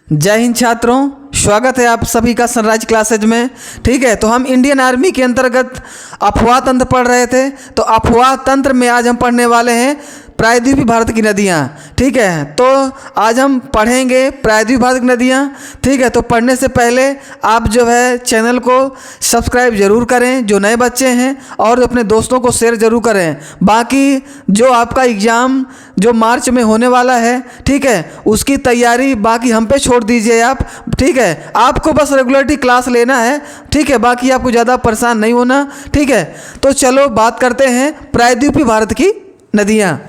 जय हिंद छात्रों, स्वागत है आप सभी का सनराइज क्लासेज में। ठीक है, तो हम इंडियन आर्मी के अंतर्गत अफवाह तंत्र पढ़ रहे थे। तो अफवाह तंत्र में आज हम पढ़ने वाले हैं प्रायद्वीपीय भारत की नदियाँ। ठीक है, तो आज हम पढ़ेंगे प्रायद्वीपीय भारत की नदियाँ। ठीक है, तो पढ़ने से पहले आप जो है चैनल को सब्सक्राइब ज़रूर करें जो नए बच्चे हैं, और अपने दोस्तों को शेयर ज़रूर करें। बाकी जो आपका एग्ज़ाम जो मार्च में होने वाला है, ठीक है, उसकी तैयारी बाकी हम पे छोड़ दीजिए आप। ठीक है, आपको बस रेगुलरिटी क्लास लेना है। ठीक है, बाकी आपको ज़्यादा परेशान नहीं होना। ठीक है, तो चलो बात करते हैं प्रायद्वीपीय भारत की नदियाँ।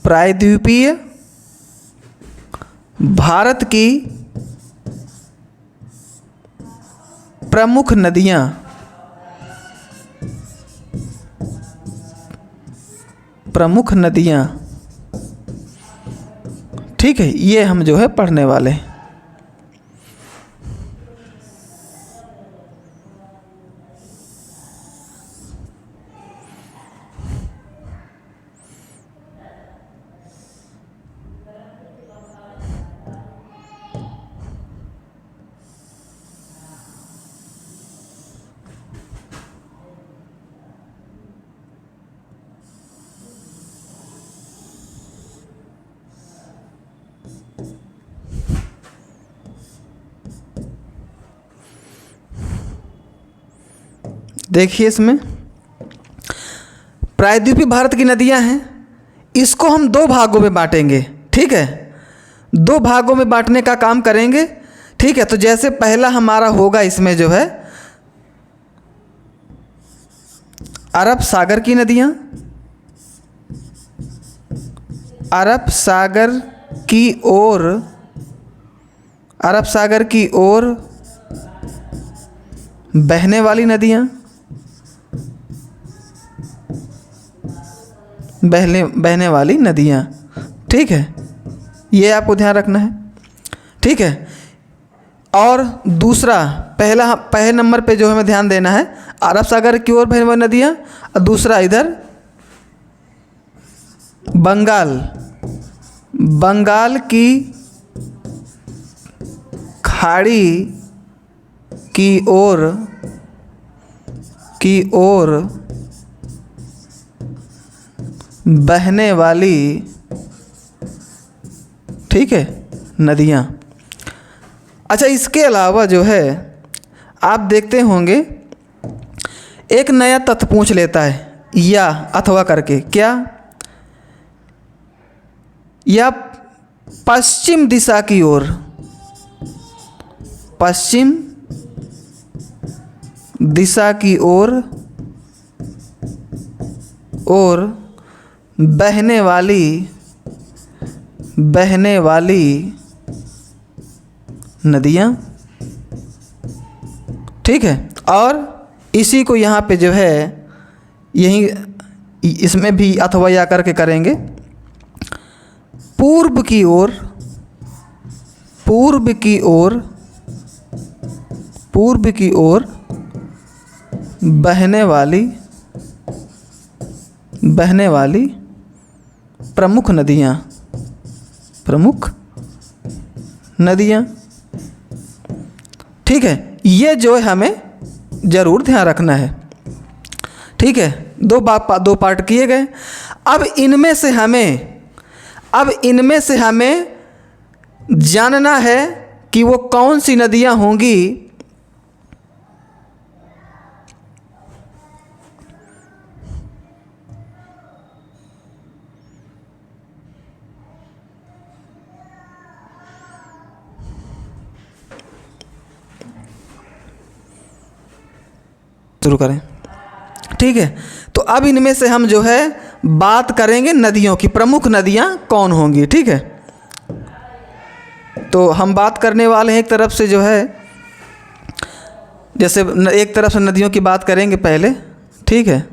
प्रायद्वीपीय भारत की प्रमुख नदियाँ। प्रमुख नदियाँ, ठीक है, ये हम जो है पढ़ने वाले हैं। देखिए, इसमें प्रायद्वीपीय भारत की नदियां हैं। इसको हम दो भागों में बांटेंगे। ठीक है, दो भागों में बांटने का काम करेंगे। ठीक है, तो जैसे पहला हमारा होगा इसमें जो है अरब सागर की नदियां। अरब सागर की ओर, अरब सागर की ओर बहने वाली नदियां, बहने वाली नदियाँ। ठीक है, ये आपको ध्यान रखना है। ठीक है, और दूसरा पहले नंबर पे जो हमें ध्यान देना है अरब सागर की ओर बहने वाली नदियाँ, और दूसरा इधर बंगाल की खाड़ी की ओर बहने वाली, ठीक है, नदियाँ। अच्छा, इसके अलावा जो है आप देखते होंगे एक नया तथ्य पूछ लेता है या अथवा करके, क्या या पश्चिम दिशा की ओर, पश्चिम दिशा की ओर बहने वाली नदियाँ। ठीक है, और इसी को यहाँ पे जो है यहीं इसमें भी अथवा या करके करेंगे। पूर्व की ओर बहने वाली प्रमुख नदियाँ। ठीक है, ये जो है हमें ज़रूर ध्यान रखना है। ठीक है, दो पार्ट किए गए। अब इनमें से हमें जानना है कि वो कौन सी नदियाँ होंगी। शुरू करें। ठीक है, तो अब इनमें से हम जो है बात करेंगे नदियों की, प्रमुख नदियां कौन होंगी। ठीक है, तो हम बात करने वाले हैं एक तरफ से जो है, जैसे एक तरफ से नदियों की बात करेंगे पहले। ठीक है,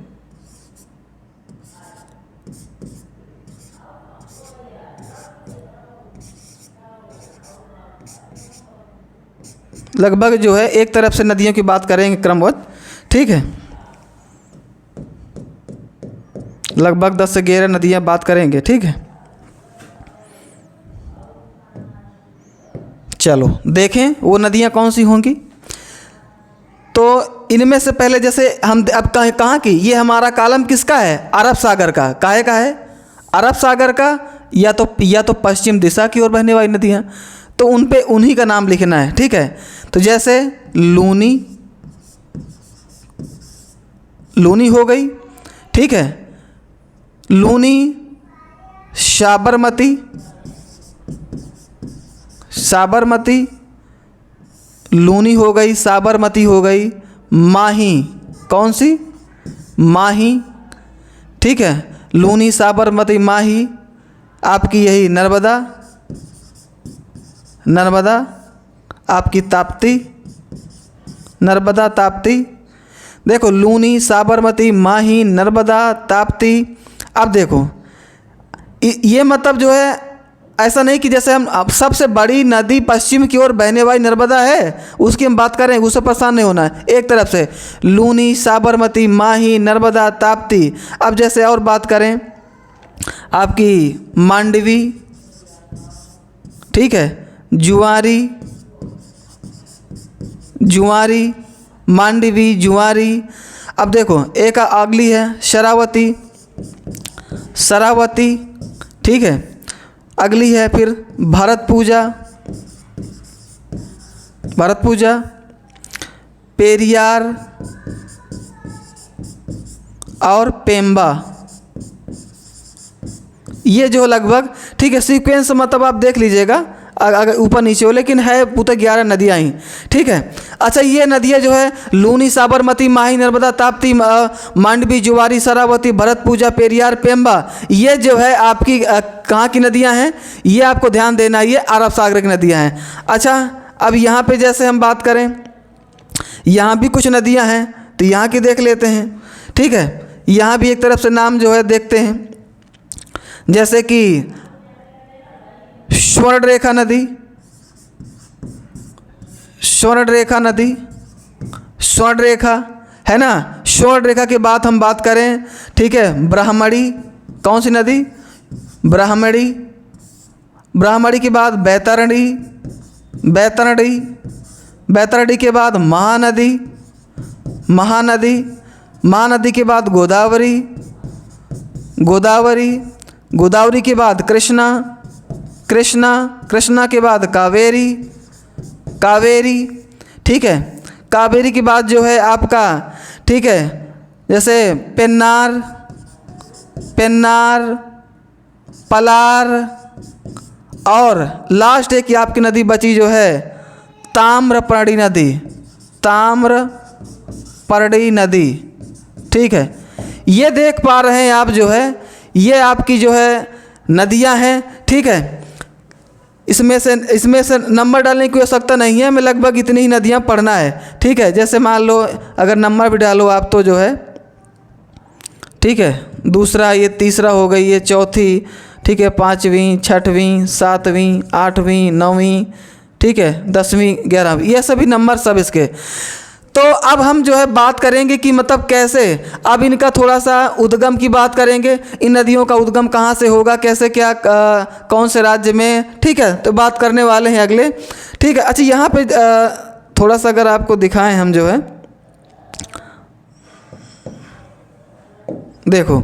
लगभग जो है एक तरफ से नदियों की बात करेंगे क्रमवत, ठीक है। लगभग 10 से 11 नदियाँ बात करेंगे, ठीक है। चलो देखें वो नदियाँ कौन सी होंगी। तो इनमें से पहले जैसे हम अब कहाँ की, ये हमारा कॉलम किसका है, अरब सागर का। काहे का है, अरब सागर का, या तो पश्चिम दिशा की ओर बहने वाली नदियाँ, तो उन पे उन्हीं का नाम लिखना है, ठीक है। तो जैसे लूनी हो गई, ठीक है। लूनी, साबरमती, लूनी हो गई, साबरमती हो गई, माही, कौन सी, माही, ठीक है। लूनी, साबरमती, माही, आपकी यही नर्मदा, आपकी ताप्ती, नर्मदा ताप्ती। देखो लूनी, साबरमती, माही, नर्मदा, ताप्ती। अब देखो ये मतलब जो है ऐसा नहीं कि जैसे हम अब सबसे बड़ी नदी पश्चिम की ओर बहने वाली नर्मदा है उसकी हम बात करें, उससे परेशान नहीं होना है। एक तरफ से लूनी, साबरमती, माही, नर्मदा, ताप्ती। अब जैसे और बात करें आपकी मांडवी, ठीक है, जुआरी, मांडवी, जुआरी। अब देखो एक अगली है शरावती, ठीक है। अगली है फिर भरत पूजा, पेरियार और पेम्बा। ये जो लगभग, ठीक है, सीक्वेंस मतलब आप देख लीजिएगा अगर ऊपर नीचे हो, लेकिन है पूरे 11 नदियाँ ही, ठीक है। अच्छा ये नदियाँ जो है लूनी, साबरमती, माही, नर्मदा, ताप्ती, मांडवी, जुआरी, शरावती, भरत पूजा, पेरियार, पेम्बा, ये जो है आपकी कहाँ की नदियाँ हैं, ये आपको ध्यान देना है, ये अरब सागर की नदियाँ हैं। अच्छा अब यहाँ पे जैसे हम बात करें, यहाँ भी कुछ नदियाँ हैं तो यहाँ की देख लेते हैं, ठीक है। यहाँ भी एक तरफ से नाम जो है देखते हैं, जैसे कि स्वर्णरेखा नदी, स्वर्णरेखा है ना। स्वर्णरेखा के बाद हम बात करें, ठीक है, ब्राह्मणी, कौन सी नदी, ब्राह्मणी के बाद बैतरणी के बाद महानदी के बाद गोदावरी के बाद कृष्णा के बाद कावेरी, ठीक है। कावेरी के बाद जो है आपका, ठीक है, जैसे पेन्नार, पलार, और लास्ट एक आपकी नदी बची जो है ताम्रपर्णी नदी, ठीक है। ये देख पा रहे हैं आप जो है, ये आपकी जो है नदियां हैं, ठीक है। इसमें से नंबर डालने की आवश्यकता नहीं है, हमें लगभग इतनी ही नदियां पढ़ना है, ठीक है। जैसे मान लो अगर नंबर भी डालो आप तो जो है, ठीक है, दूसरा, ये तीसरा हो गई, ये चौथी, ठीक है, पाँचवीं, छठवीं, सातवीं, आठवीं, नौवीं, ठीक है, 10वीं, 11वीं, ये सभी नंबर सब इसके। तो अब हम जो है बात करेंगे कि मतलब कैसे, अब इनका थोड़ा सा उद्गम की बात करेंगे, इन नदियों का उद्गम कहाँ से होगा, कैसे, क्या, कौन से राज्य में, ठीक है, तो बात करने वाले हैं अगले, ठीक है। अच्छा यहाँ पे थोड़ा सा अगर आपको दिखाएं हम जो है, देखो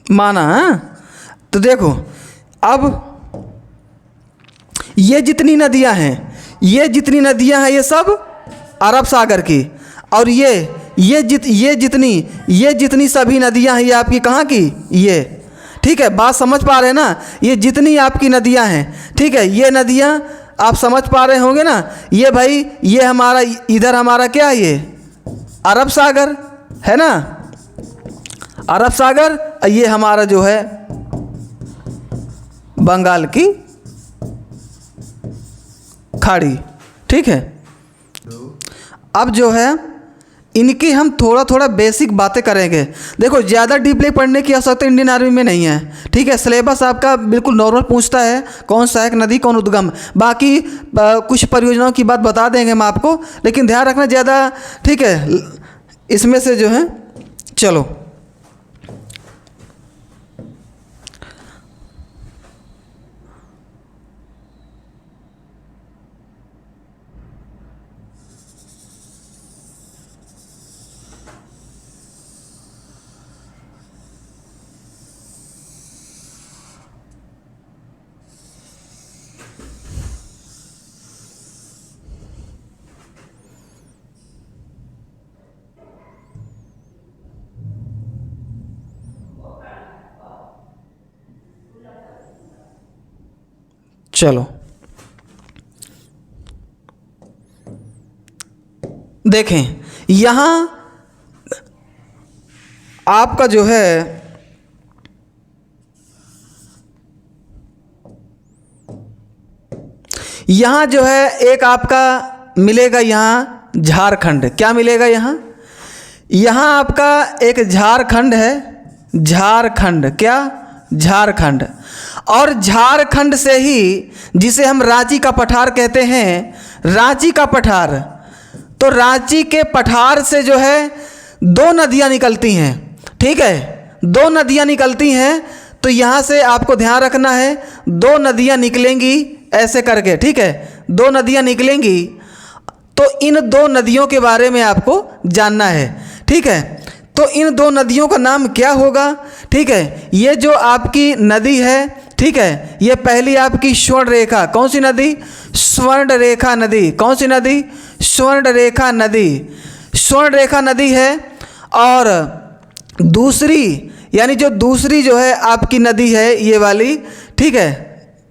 माना, तो देखो अब ये जितनी नदियां हैं, ये सब अरब सागर की, और ये जितनी सभी नदियां हैं ये आपकी कहाँ की, ये, ठीक है। बात समझ पा रहे हैं ना, ये जितनी आपकी नदियां हैं, ठीक है, ये नदियां आप समझ पा रहे होंगे ना। ये भाई ये हमारा इधर हमारा क्या है, ये अरब सागर है ना, अरब सागर, ये हमारा जो है बंगाल की खाड़ी। ठीक है, अब जो है इनकी हम थोड़ा थोड़ा बेसिक बातें करेंगे। देखो ज़्यादा डीपली पढ़ने की आवश्यकता इंडियन आर्मी में नहीं है। ठीक है, सिलेबस आपका बिल्कुल नॉर्मल पूछता है, कौन सहायक नदी कौन उद्गम, बाकी कुछ परियोजनाओं की बात बता देंगे हम आपको, लेकिन ध्यान रखना ज़्यादा, ठीक है, इसमें से जो है। चलो चलो देखें, यहाँ आपका जो है यहाँ जो है एक आपका मिलेगा यहाँ झारखंड। क्या मिलेगा यहाँ? यहाँ आपका एक झारखंड है, झारखंड, क्या? झारखंड। और झारखंड से ही जिसे हम रांची का पठार कहते हैं, रांची का पठार, तो रांची के पठार से जो है दो नदियाँ निकलती हैं। ठीक है, दो नदियाँ निकलती हैं, तो यहाँ से आपको ध्यान रखना है, दो नदियाँ निकलेंगी ऐसे करके। ठीक है, दो नदियाँ निकलेंगी, तो इन दो नदियों के बारे में आपको जानना है। ठीक है, तो इन दो नदियों का नाम क्या होगा? ठीक है, ये जो आपकी नदी है, ठीक है, ये पहली आपकी स्वर्ण रेखा, कौन सी नदी? स्वर्ण रेखा नदी। कौन सी नदी? स्वर्ण रेखा नदी, स्वर्ण रेखा नदी है। और दूसरी, यानी जो दूसरी जो है आपकी नदी है ये वाली, ठीक है,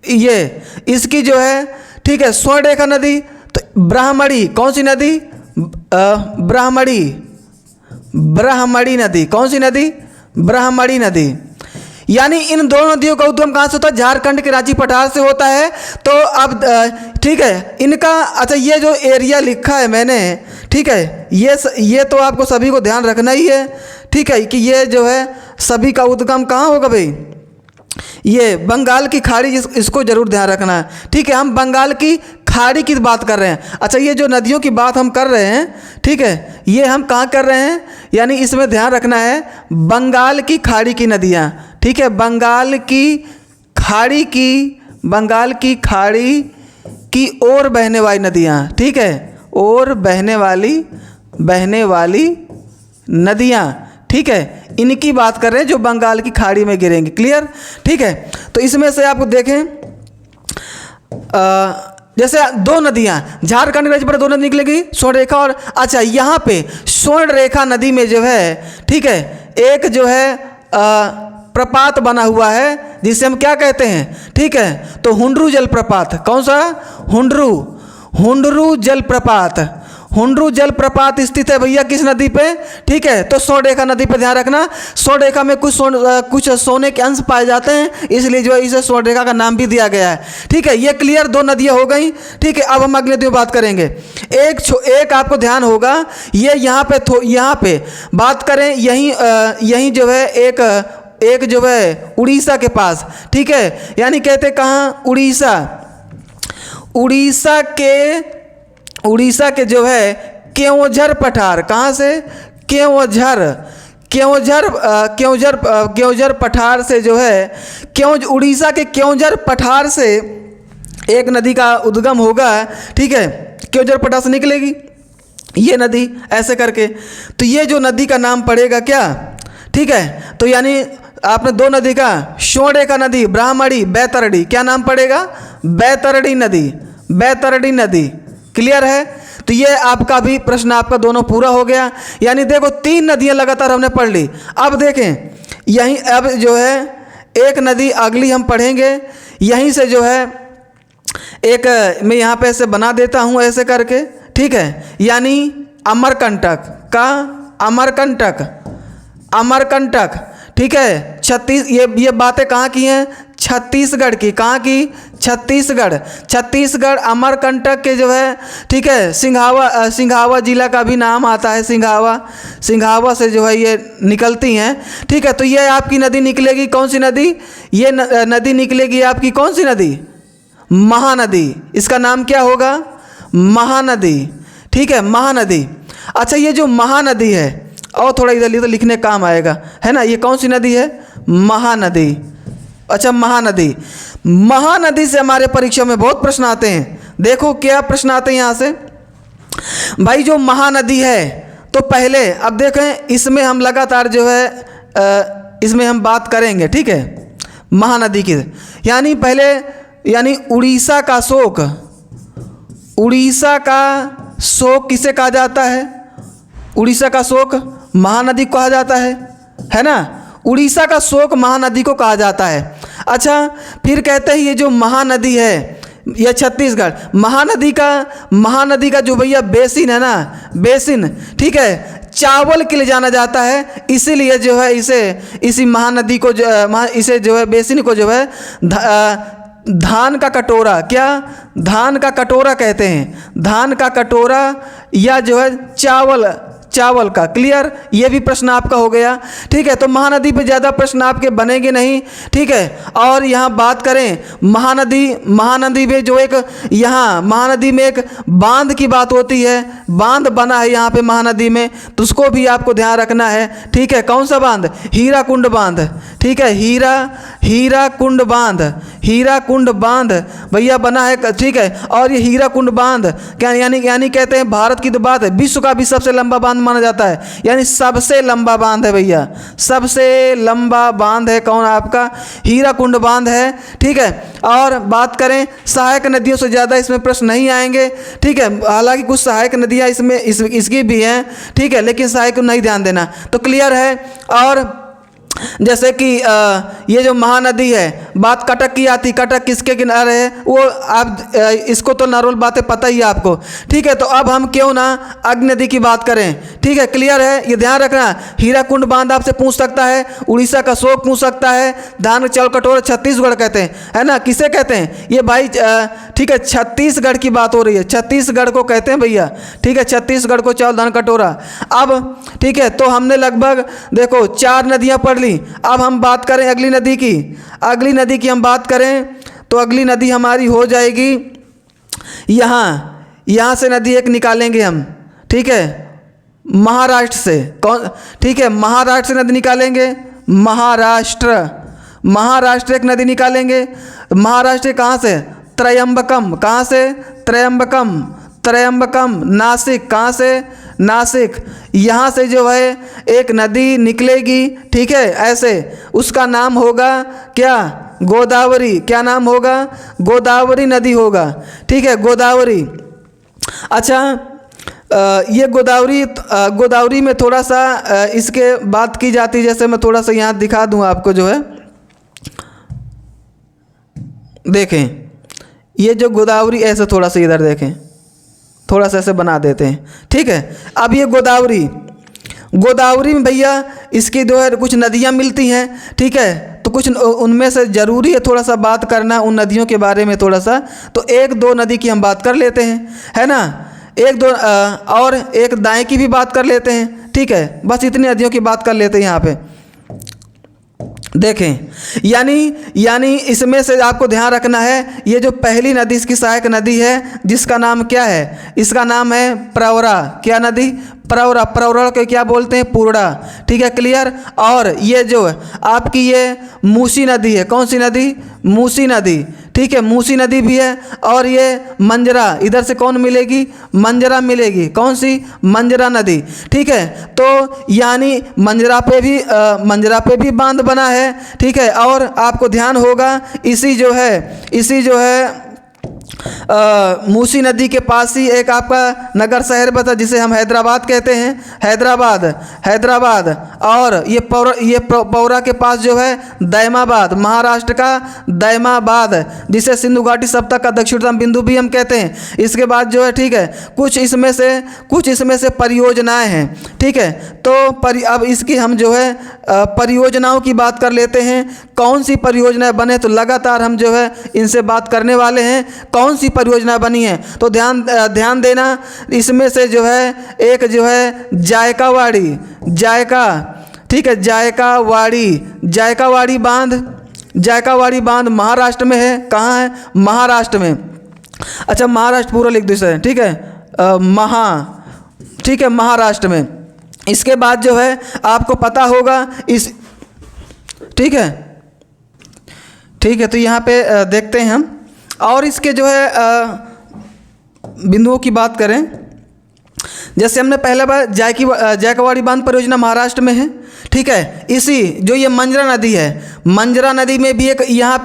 ये इसकी जो है, ठीक है, स्वर्ण रेखा नदी, तो ब्राह्मणी, कौन सी नदी? ब्राह्मणी, ब्राह्मणी नदी। कौन सी नदी? ब्राह्मणी नदी। यानी इन दोनों नदियों का उद्गम कहाँ से होता है? झारखंड के रांची पठार से होता है। तो अब ठीक है, इनका, अच्छा ये जो एरिया लिखा है मैंने, ठीक है, ये तो आपको सभी को ध्यान रखना ही है। ठीक है, कि ये जो है सभी का उद्गम कहाँ होगा भाई? ये बंगाल की खाड़ी, इसको जरूर ध्यान रखना है। ठीक है, हम बंगाल की खाड़ी की बात कर रहे हैं। अच्छा, ये जो नदियों की बात हम कर रहे हैं, ठीक है, ये हम कहाँ कर रहे हैं? यानी इसमें ध्यान रखना है बंगाल की खाड़ी की नदियाँ। ठीक है, बंगाल की खाड़ी की, बंगाल की खाड़ी की ओर बहने वाली नदियाँ। ठीक है, और बहने वाली नदियाँ। ठीक है, इनकी बात कर रहे हैं जो बंगाल की खाड़ी में गिरेंगी। क्लियर? ठीक है, तो इसमें से आपको देखें, जैसे दो नदियाँ, झारखंड राज्य पर दो नदी निकलेगी, स्वर्ण रेखा और, अच्छा यहाँ पे स्वर्ण रेखा नदी में जो है, ठीक है, एक जो है प्रपात बना हुआ है जिसे हम क्या कहते हैं? ठीक है, तो हुंडरू जलप्रपात। कौन सा? हुंडरू जलप्रपात। हुंडरू जलप्रपात स्थित है भैया किस नदी पे? ठीक है, तो स्वर्ण रेखा नदी पे ध्यान रखना। स्वर्ण रेखा में कुछ सोने के अंश पाए जाते हैं, इसलिए जो है इसे स्वर्ण रेखा का नाम भी दिया गया है। ठीक है, ये क्लियर, दो नदियाँ हो गई। ठीक है, अब हम अगली नदियों बात करेंगे। एक आपको ध्यान होगा, ये यहाँ पे बात करें, यहीं जो है एक जो है उड़ीसा के पास। ठीक है, यानी कहते कहाँ? उड़ीसा के जो है केओंझर पठार। कहाँ से? केओंझर पठार से जो है, उड़ीसा के केओंझर पठार से एक नदी का उद्गम होगा। ठीक है, केओंझर पठार से निकलेगी ये नदी ऐसे करके, तो ये जो नदी का नाम पड़ेगा क्या? ठीक है, तो यानी आपने दो नदी का, स्वर्ण रेखा नदी, ब्राह्मणी, बैतरणी, क्या नाम पड़ेगा? बैतरणी नदी। क्लियर है? तो ये आपका भी प्रश्न आपका दोनों पूरा हो गया। यानी देखो तीन नदियां लगातार हमने पढ़ ली। अब देखें यहीं, अब जो है एक नदी अगली हम पढ़ेंगे, यहीं से जो है एक मैं यहाँ पे ऐसे बना देता हूँ ऐसे करके। ठीक है, यानी अमरकंटक। का अमरकंटक, अमरकंटक, ठीक है। ये बातें कहाँ की हैं? छत्तीसगढ़ की। कहाँ की? छत्तीसगढ़। छत्तीसगढ़ अमरकंटक के जो है, ठीक है, सिंघावा जिला का भी नाम आता है। सिंघावा से जो है ये निकलती हैं, ठीक है। तो ये आपकी नदी निकलेगी, कौन सी नदी? ये नदी निकलेगी आपकी कौन सी नदी? महानदी। इसका नाम क्या होगा? महानदी, ठीक है, महानदी। अच्छा, ये जो महानदी है, और थोड़ा इधर तो लिखने काम आएगा, है ना। ये कौन सी नदी है? महानदी। अच्छा, महानदी। महानदी से हमारे परीक्षा में बहुत प्रश्न आते हैं। देखो क्या प्रश्न आते हैं यहाँ से। भाई जो महानदी है, तो पहले अब देखें, इसमें हम लगातार जो है इसमें हम बात करेंगे, ठीक है, महानदी की। यानी पहले, यानी उड़ीसा का शोक, उड़ीसा का शोक किसे कहा जाता है? उड़ीसा का शोक महानदी को कहा जाता है ना। उड़ीसा का शोक महानदी को कहा जाता है। अच्छा, फिर कहते हैं ये जो महानदी है, यह छत्तीसगढ़ महानदी का जो भैया बेसिन है ना, बेसिन, ठीक है, चावल के लिए जाना जाता है। इसीलिए जो है इसी महानदी को इसे जो है बेसिन को जो है धान का कटोरा, क्या? धान का कटोरा कहते हैं। धान का कटोरा या जो है चावल का। क्लियर? ये भी प्रश्न आपका हो गया, ठीक है। तो महानदी पे ज़्यादा प्रश्न आपके बनेंगे नहीं, ठीक है। और यहाँ बात करें महानदी में जो एक यहाँ महानदी में एक बांध की बात होती है। बांध बना है यहाँ पे महानदी में, तो उसको भी आपको ध्यान रखना है, ठीक है। कौन सा बांध? हीराकुंड बांध, ठीक है। हीराकुंड बांध भैया बना है, ठीक है। और ये हीराकुंड बांध क्या यानी कहते हैं भारत की तो बात है, विश्व का भी सबसे लंबा बांध माना जाता है। यानी सबसे लंबा बांध है भैया, सबसे लंबा बांध है कौन? आपका हीराकुंड बांध है, ठीक है। और बात करें सहायक नदियों से ज़्यादा इसमें प्रश्न नहीं आएंगे, ठीक है। हालांकि कुछ सहायक नदियाँ इसमें इसकी भी हैं, ठीक है, लेकिन सहायक को नहीं ध्यान देना। तो क्लियर है। और जैसे कि ये जो महानदी है, बात कटक की आती, कटक किसके किनारे है? वो आप इसको तो नॉर्मल बातें पता ही है आपको, ठीक है। तो अब हम क्यों ना अग्नि नदी की बात करें, ठीक है। क्लियर है, ये ध्यान रखना। हीराकुंड बांध आपसे पूछ सकता है, उड़ीसा का शोक पूछ सकता है, धान चावल कटोरा छत्तीसगढ़ कहते हैं, है ना। किसे कहते हैं? ये भाई, ठीक है, छत्तीसगढ़ की बात हो रही है, छत्तीसगढ़ को कहते हैं भैया, ठीक है। छत्तीसगढ़ को चावल धान कटोरा। अब ठीक है, तो हमने लगभग देखो 4 नदियाँ पढ़ ली। अब हम बात करें अगली नदी की। अगली नदी की हम बात करें तो अगली नदी हमारी हो जाएगी यहाँ से नदी एक निकालेंगे हम, ठीक है, महाराष्ट्र से। कौन? ठीक है, महाराष्ट्र से नदी निकालेंगे। महाराष्ट्र एक नदी निकालेंगे। महाराष्ट्र कहाँ से? त्रयंबकम। कहाँ से? त्रयंबकम। नासिक। कहाँ से? नासिक। यहाँ से जो है एक नदी निकलेगी, ठीक है, ऐसे। उसका नाम होगा क्या? गोदावरी। क्या नाम होगा? गोदावरी नदी होगा, ठीक है, गोदावरी। अच्छा, ये गोदावरी में थोड़ा सा इसके बात की जाती है। जैसे मैं थोड़ा सा यहाँ दिखा दूँ आपको, जो है देखें, ये जो गोदावरी ऐसे थोड़ा सा इधर देखें, थोड़ा सा ऐसे बना देते हैं, ठीक है। अब ये गोदावरी में भैया इसकी जो है कुछ नदियाँ मिलती हैं, ठीक है। तो कुछ उनमें से ज़रूरी है थोड़ा सा बात करना उन नदियों के बारे में थोड़ा सा। तो 1-2 नदी की हम बात कर लेते हैं, है ना। 1-2 और एक दाएं की भी बात कर लेते हैं, ठीक है। बस इतनी नदियों की बात कर लेते हैं यहाँ पे। देखें, यानी इसमें से आपको ध्यान रखना है, ये जो पहली नदी इसकी सहायक नदी है, जिसका नाम क्या है? इसका नाम है प्रवरा। क्या नदी? प्रवरा के क्या बोलते हैं? पूर्णा, ठीक है, क्लियर। और ये जो आपकी ये मूसी नदी है, कौन सी नदी? मूसी नदी, ठीक है, मूसी नदी भी है। और ये मंजरा, इधर से कौन मिलेगी? मंजरा मिलेगी। कौन सी? मंजरा नदी, ठीक है। तो यानी मंजरा पे भी बांध बना है, ठीक है। और आपको ध्यान होगा इसी जो है मूसी नदी के पास ही एक आपका नगर शहर बता जिसे हम हैदराबाद कहते हैं, हैदराबाद। और ये पौरा के पास जो है दैमाबाद, महाराष्ट्र का दैमाबाद, जिसे सिंधु घाटी सप्ताह का दक्षिणतम बिंदु भी हम कहते हैं। इसके बाद जो है, ठीक है, कुछ इसमें से परियोजनाएं हैं, ठीक है। तो अब इसकी हम जो है परियोजनाओं की बात कर लेते हैं। कौन सी परियोजनाएं बने, तो लगातार हम जो है इनसे बात करने वाले हैं। कौन सी परियोजना बनी है, तो ध्यान देना। इसमें से जो है एक जो है जायकावाड़ी, ठीक है, जायकावाड़ी बांध महाराष्ट्र में है। कहाँ है? महाराष्ट्र में। अच्छा, महाराष्ट्र पूरा लिख दो इसे, ठीक है, ठीक है, महाराष्ट्र में। इसके बाद जो है आपको पता होगा ठीक है, तो यहाँ पे देखते हैं हम। और इसके जो है बिंदुओं की बात करें, जैसे हमने पहले बार जायकावाड़ी बांध परियोजना महाराष्ट्र में है, ठीक है। इसी जो ये मंजरा नदी है, मंजरा नदी में भी एक यहाँ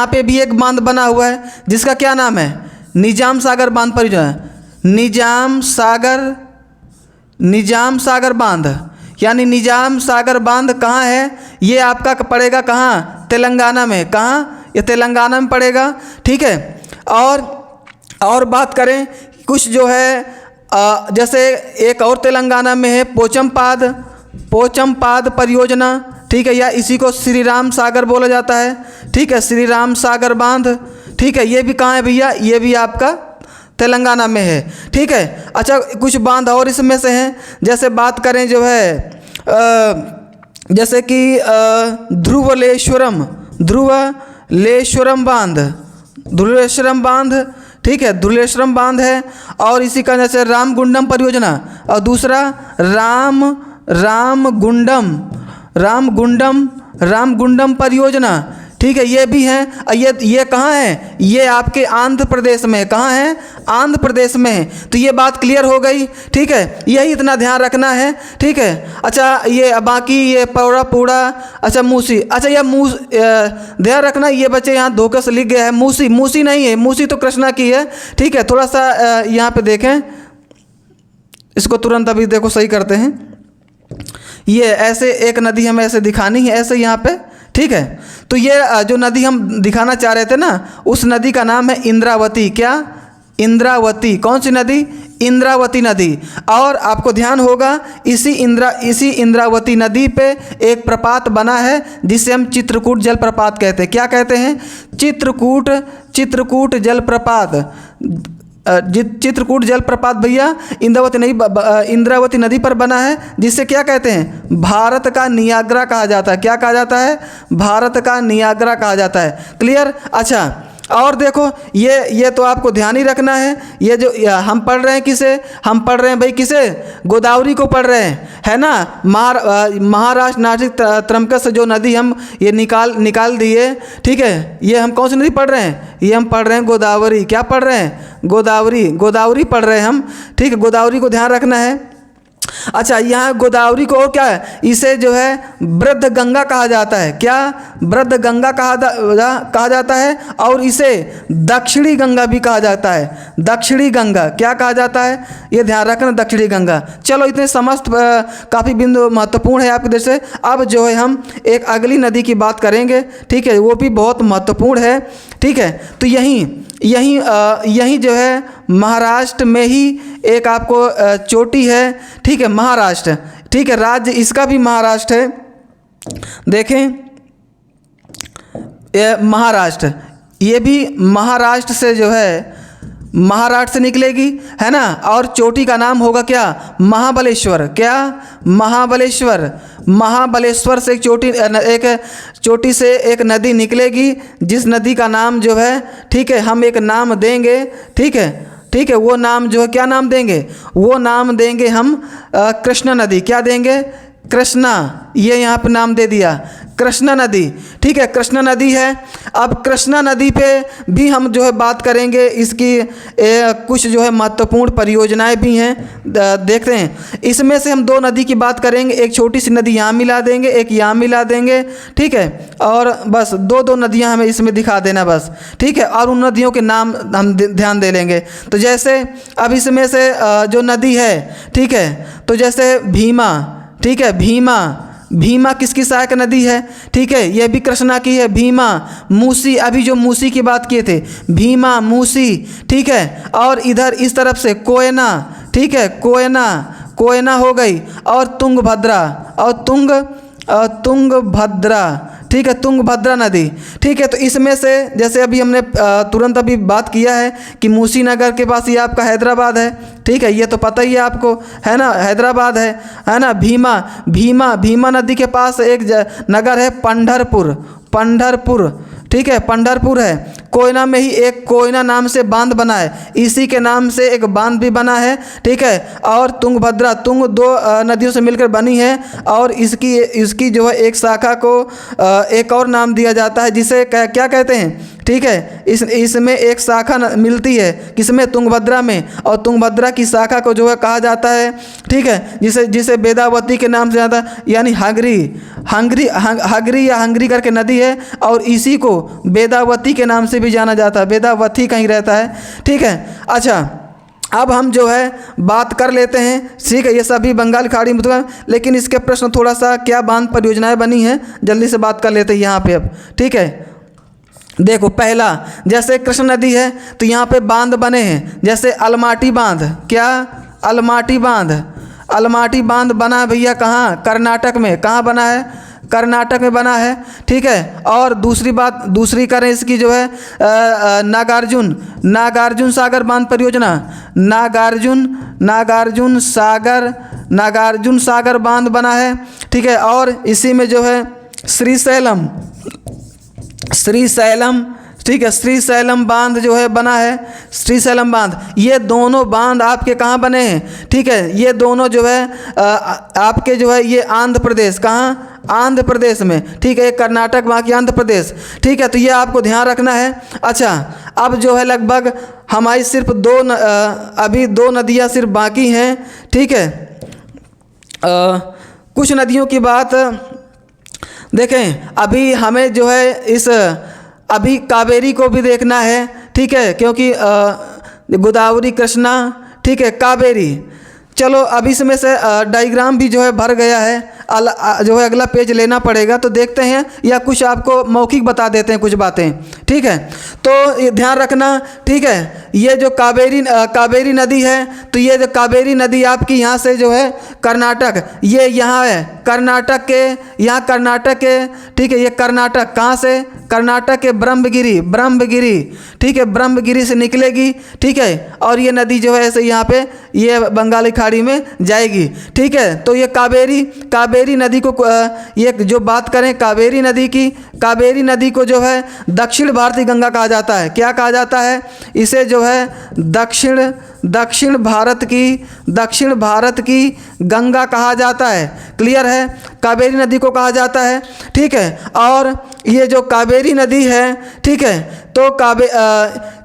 पे भी एक बांध बना हुआ है, जिसका क्या नाम है? निजाम सागर बांध परियोजना। निजाम सागर बांध, यानी निजाम सागर बांध कहाँ है? ये आपका पड़ेगा कहाँ? तेलंगाना में। कहाँ? ये तेलंगाना में पड़ेगा, ठीक है। और बात करें कुछ जो है जैसे एक और तेलंगाना में है पोचमपाद परियोजना, ठीक है, या इसी को श्री राम सागर बोला जाता है, ठीक है, श्री राम सागर बांध, ठीक है। ये भी कहाँ है भैया? ये भी आपका तेलंगाना में है, ठीक है। अच्छा, कुछ बांध और इसमें से हैं, जैसे बात करें जो है जैसे कि धुवलेश्वरम बांध, ठीक है, धुलेश्वरम बांध है। और इसी का जैसे रामगुंडम परियोजना, और दूसरा रामगुंडम परियोजना, ठीक है, ये भी हैं। ये कहाँ है? ये आपके आंध्र प्रदेश में। कहाँ है? आंध्र प्रदेश में। तो ये बात क्लियर हो गई, ठीक है। यही इतना ध्यान रखना है, ठीक है। अच्छा, ये बाकी ये पूरा अच्छा मूसी, अच्छा ये ध्यान रखना, ये बच्चे यहाँ धोखे से लिख गया है मूसी नहीं है, मूसी तो कृष्णा की है, ठीक है। थोड़ा सा यहाँ पे देखें, इसको तुरंत अभी देखो सही करते हैं। ये ऐसे एक नदी हमें ऐसे दिखानी है, ऐसे यहाँ पे, ठीक है। तो ये जो नदी हम दिखाना चाह रहे थे ना, उस नदी का नाम है इंद्रावती। क्या? इंद्रावती। कौन सी नदी? इंद्रावती नदी। और आपको ध्यान होगा इसी इंद्रावती नदी पे एक प्रपात बना है, जिसे हम चित्रकूट जलप्रपात कहते हैं। क्या कहते हैं? चित्रकूट जलप्रपात। चित्रकूट जलप्रपात भैया इंद्रावती नदी पर बना है, जिसे क्या कहते हैं? भारत का नियाग्रा कहा जाता है। क्या कहा जाता है? भारत का नियाग्रा कहा जाता है। क्लियर? अच्छा, और देखो ये तो आपको ध्यान ही रखना है। ये जो हम पढ़ रहे हैं किसे? हम पढ़ रहे हैं भाई किसे? गोदावरी को पढ़ रहे हैं, है ना। महाराष्ट्र नासिक त्रंबकेश्वर से जो नदी हम ये निकाल दिए, ठीक है। ये हम कौन सी नदी पढ़ रहे हैं? ये हम पढ़ रहे हैं गोदावरी। क्या पढ़ रहे हैं? गोदावरी पढ़ रहे हैं हम, ठीक है। गोदावरी को ध्यान रखना है। अच्छा, यहाँ गोदावरी को और क्या है? इसे जो है वृद्ध गंगा कहा जाता है। क्या? वृद्ध गंगा कहा जाता है। और इसे दक्षिणी गंगा भी कहा जाता है। दक्षिणी गंगा क्या कहा जाता है? ये ध्यान रखना, दक्षिणी गंगा। चलो, इतने समस्त काफ़ी बिंदु महत्वपूर्ण है आपके देश से। अब जो है हम एक अगली नदी की बात करेंगे, ठीक है, वो भी बहुत महत्वपूर्ण है, ठीक है। तो यहीं जो है महाराष्ट्र में ही एक आपको चोटी है, ठीक है, महाराष्ट्र, ठीक है। राज्य इसका भी महाराष्ट्र है। देखें, ये महाराष्ट्र, ये भी महाराष्ट्र से जो है महाराष्ट्र से निकलेगी, है ना। और चोटी का नाम होगा क्या? महाबलेश्वर। क्या? महाबलेश्वर से एक चोटी से एक नदी निकलेगी, जिस नदी का नाम जो है, ठीक है, हम एक नाम देंगे, ठीक है। वो नाम जो है क्या नाम देंगे? वो नाम देंगे हम कृष्णा नदी। क्या देंगे? कृष्णा। ये यहाँ पर नाम दे दिया कृष्णा नदी, ठीक है, कृष्णा नदी है। अब कृष्णा नदी पे भी हम जो है बात करेंगे, इसकी कुछ जो है महत्वपूर्ण परियोजनाएं भी हैं, देखते हैं। इसमें से हम 2 नदी की बात करेंगे, एक छोटी सी नदी यहाँ मिला देंगे, एक यहाँ मिला देंगे, ठीक है, और बस 2 नदियाँ हमें इसमें दिखा देना बस, ठीक है, और उन नदियों के नाम हम ध्यान दे लेंगे। तो जैसे अब इसमें से जो नदी है, ठीक है, तो जैसे भीमा, ठीक है, भीमा किसकी सहायक नदी है, ठीक है, यह भी कृष्णा की है। भीमा, मूसी, अभी जो मूसी की बात किए थे, भीमा, मूसी, ठीक है, और इधर इस तरफ से कोयना, ठीक है, कोयना हो गई, और तुंगभद्रा, तुंगभद्रा, ठीक है, तुंगभद्रा नदी, ठीक है। तो इसमें से जैसे अभी हमने तुरंत अभी बात किया है कि मूसी नगर के पास ये आपका हैदराबाद है, ठीक है, ये तो पता ही है आपको, है ना, हैदराबाद है ना। भीमा नदी के पास एक नगर है पंढरपुर, ठीक है, पंढरपुर है। कोयना में ही एक कोयना नाम से बांध बना है, इसी के नाम से एक बांध भी बना है, ठीक है। और तुंगभद्रा, 2 नदियों से मिलकर बनी है, और इसकी जो है एक शाखा को एक और नाम दिया जाता है, जिसे क्या कहते हैं, ठीक है। इसमें एक शाखा मिलती है, किसमें, तुंगभद्रा में, और तुंगभद्रा की शाखा को जो है कहा जाता है, ठीक है, जिसे वेदावती के नाम से जाता है, यानी हंगरी या हंगरी करके नदी है, और इसी को वेदावती के नाम से भी जाना जाता है, वेदावती कहीं रहता है, ठीक है। अच्छा, अब हम जो है बात कर लेते हैं, ठीक है, ये सभी बंगाल खाड़ी में, लेकिन इसके प्रश्न थोड़ा सा क्या बांध परियोजनाएं बनी हैं, जल्दी से बात कर लेते हैं यहाँ पे अब, ठीक है। देखो, पहला जैसे कृष्ण नदी है तो यहाँ पे बांध बने हैं, जैसे अलमाटी बांध, क्या, अलमाटी बांध बना है भैया, कहाँ, कर्नाटक में, कहाँ बना है, कर्नाटक में बना है, ठीक है। और दूसरी करें इसकी जो है नागार्जुन सागर बांध परियोजना, नागार्जुन सागर बांध बना है, ठीक है। और इसी में जो है श्रीशैलम, ठीक है, श्रीशैलम बांध जो है बना है, श्रीशैलम बांध। ये दोनों बांध आपके कहाँ बने हैं, ठीक है, ये दोनों जो है आपके जो है ये आंध्र प्रदेश, कहाँ, आंध्र प्रदेश में, ठीक है, एक कर्नाटक, बाकी आंध्र प्रदेश, ठीक है। तो ये आपको ध्यान रखना है। अच्छा, अब जो है लगभग हमारी सिर्फ अभी 2 नदियाँ सिर्फ बाकी हैं, ठीक है। कुछ नदियों की बात देखें, अभी हमें जो है अभी कावेरी को भी देखना है, ठीक है, क्योंकि गोदावरी, कृष्णा, ठीक है, कावेरी। चलो, अब इसमें से डायग्राम भी जो है भर गया है, जो है अगला पेज लेना पड़ेगा, तो देखते हैं, या कुछ आपको मौखिक बता देते हैं कुछ बातें, ठीक है। तो ये ध्यान रखना, ठीक है, ये जो कावेरी नदी है, तो ये जो कावेरी नदी आपकी यहाँ से जो है कर्नाटक, ये यहाँ है कर्नाटक के, ठीक है, ये कर्नाटक कहाँ से, कर्नाटक के ब्रह्मगिरी, ठीक है, ब्रह्मगिरी से निकलेगी, ठीक है, और ये नदी जो है ऐसे यहाँ पे ये बंगाली खाड़ी में जाएगी, ठीक है। तो ये कावेरी नदी को ये जो बात करें कावेरी नदी को जो है दक्षिण भारतीय गंगा कहा जाता है। क्या कहा जाता है इसे, जो है दक्षिण भारत की गंगा कहा जाता है। क्लियर है, कावेरी नदी को कहा जाता है, ठीक है। और ये जो कावेरी नदी है, ठीक है, तो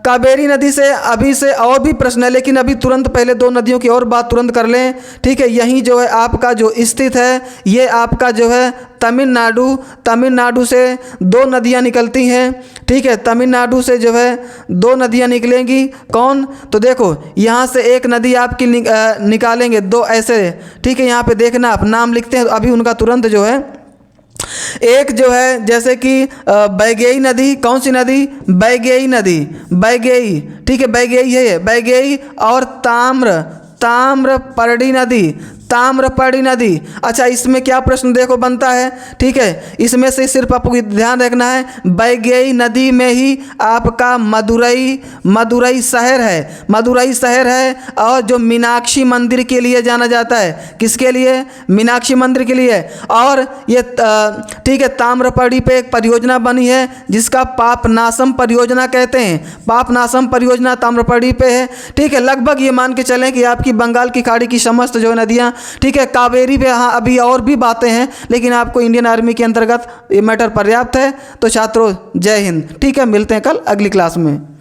कावेरी नदी से अभी से और भी प्रश्न है, लेकिन अभी तुरंत पहले 2 नदियों की और बात तुरंत कर लें, ठीक है। यहीं जो है आपका जो स्थित है, ये आपका जो है तमिलनाडु से 2 नदियाँ निकलती हैं, ठीक है, तमिलनाडु से जो है 2 नदियाँ निकलेंगी। कौन, तो देखो यहाँ से एक नदी आपकी निकालेंगे 2 ऐसे, ठीक है, यहाँ पे देखना, आप नाम लिखते हैं अभी उनका तुरंत जो है। एक जो है जैसे कि बैगेई नदी, कौन सी नदी, बैगेई, ठीक है, बैगेई है, बैगेई। और ताम्रपर्णी नदी। अच्छा, इसमें क्या प्रश्न देखो बनता है, ठीक है, इसमें से सिर्फ आपको ध्यान रखना है, बैगेई नदी में ही आपका मदुरई शहर है, और जो मीनाक्षी मंदिर के लिए जाना जाता है, किसके लिए, मीनाक्षी मंदिर के लिए। और ये ठीक है, ताम्रपर्णी पे एक परियोजना बनी है जिसका पापनासम परियोजना कहते हैं, पापनासम परियोजना ताम्रपर्णी पे है, ठीक है। लगभग ये मान के चलें कि आपकी बंगाल की खाड़ी की समस्त जो नदियाँ ठीक है। कावेरी पे हाँ अभी और भी बातें हैं, लेकिन आपको इंडियन आर्मी के अंतर्गत ये मैटर पर्याप्त है। तो छात्रों जय हिंद। ठीक है, मिलते हैं कल अगली क्लास में।